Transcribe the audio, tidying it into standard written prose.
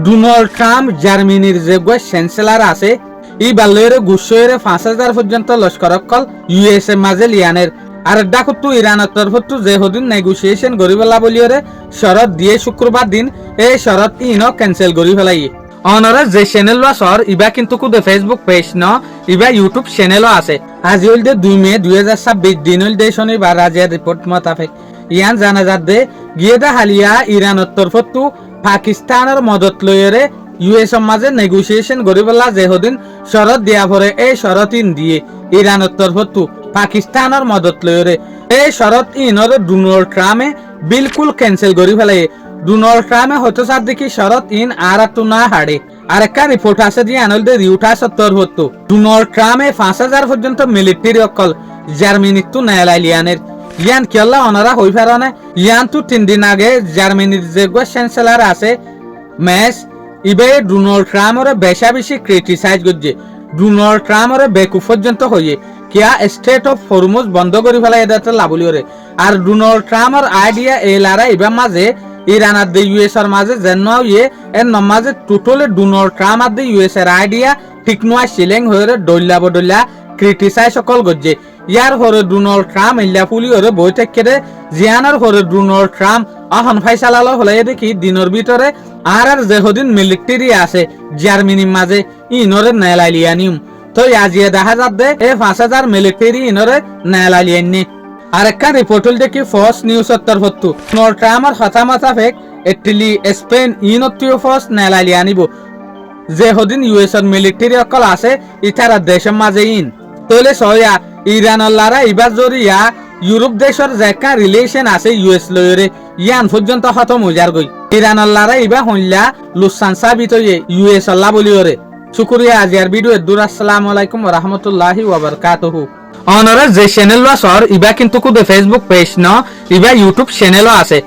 Donald Trump জার্মানির যে chancellor আছে ই বাল্যরে গুসরে 5,000 পর্যন্ত লস্করকল ইউএসএ মাঝে লিয়ানের আর ডাকুতু ইরানের তরফতু যে হদিন নেগোসিয়েশন গরিবেলা বলিয়রে শরৎ দিয়ে শুক্রবার দিন এই শরৎ ইনো ক্যান্সেল করি ফেলাই অনরে যে চ্যানেল সর ইবা কিন্তু কুদে ফেসবুক পেজ ন ইবা ইউটিউব চ্যানেলও আছে আজ হইল দে 2 মে 2026 দিন হইল দে শনিবার রাজিয়া রিপোর্ট মোতাবেক ইয়ান জানা যাতে গিয়েদা হালিয়া ইরানের তরফতু পাকিস্তানের মদত লইরে ইউএসএর মাঝে নেগোসিয়েশন গরিবেলা যে হদিন শরৎ দিয়া পরে এই শরৎ ইন দিয়ে ইরানের তরফতু পাকিস্তানের মদত লইরে এই শরৎ ইনর ডোনাল্ড ট্রাম্পে বিলকুল ক্যান্সেল করি ফেলে ডোনাল্ড ট্রাম্পে হতো সার দেখি শরৎ ইন আর তো না হাড়ে আর একটা রিপোর্ট আছে দিয়ে আনলদে রিউটাস তরফতু ডোনাল্ড ট্রাম্পে 5,000 পর্যন্ত মিলিটারি অকল জার্মানির তো নেলাইলিয়ানের ইয়ান কেলা অনারা হই ফেরানে ইয়ান তো 3 দিন আগে জার্মানির যে চ্যান্সেলর আছে মেস ইবে ডোনাল্ড ট্রাম্পরে বেশি ক্রিটিসাইজ করছে ডোনাল্ড ট্রাম্পরে বেকু পর্যন্ত হয়ে কিয়া স্টেট অফ হরমুজ বন্ধ করে ফেলা এটা লাভলিওরে আর ডোনাল্ড ট্রাম্পর আইডিয়া এলারা ইবা মাঝে ইরান আর দে ইউএস এর মাঝে যেন ইয়ে এর নমাজে টোটালি ডোনাল্ড ট্রাম্প আর দে ইউএস এর আইডিয়া ঠিক নয় সিলেং হয়ে ডল্লা বডল্লা ক্রিটিসাইজ সকল করছে ইয়ার হরে ডোনাল্ড ট্রাম্প ইল্লা পুলি হরে বই থেকে জিয়ানোর হরে ডোনাল্ড ট্রাম্প অহন ফাইসালালো হলে দেখি দিনের ভিতরে আর যে হদিন মিলিটারি আছে জার্মানির মাঝে ইনরে নেলাইলিয়ানিম তো আজিয়ে দেখা যাবে এই 5,000 মিলিটারি ইনরে নেলাইলিয়ানি আর একটা রিপোর্ট হল দেখি ফক্স নিউজ তরফতু ডোনাল্ড ট্রাম্পর কথা মোতাবেক ইটালি স্পেন ইনতিও ফক্স নেলাইলিয়ানিব যে হদিন ইউএস এর মিলিটারি অকল আছে ইতারা দেশের মাঝে ইন তোলে সয়া ইরানের লারা ইবার জরিয়া ইউরোপ দেশের যেকা রিলেশন আছে ইউএস লয়রে ইয়ান পর্যন্ত খতম হইয়ার গই ইরানের লারা ইবা হইলা লুসান সাবিত ইউএস আল্লাহ বলিওরে শুকরিয়া আজিয়ার ভিডিও দূর আসসালামু আলাইকুম ওয়া রাহমাতুল্লাহি ওয়া বারাকাতুহু অনরে যে চ্যানেল সর ইবা কিন্তু কুদে ফেসবুক পেজ ন ইবা ইউটিউব চ্যানেলও আছে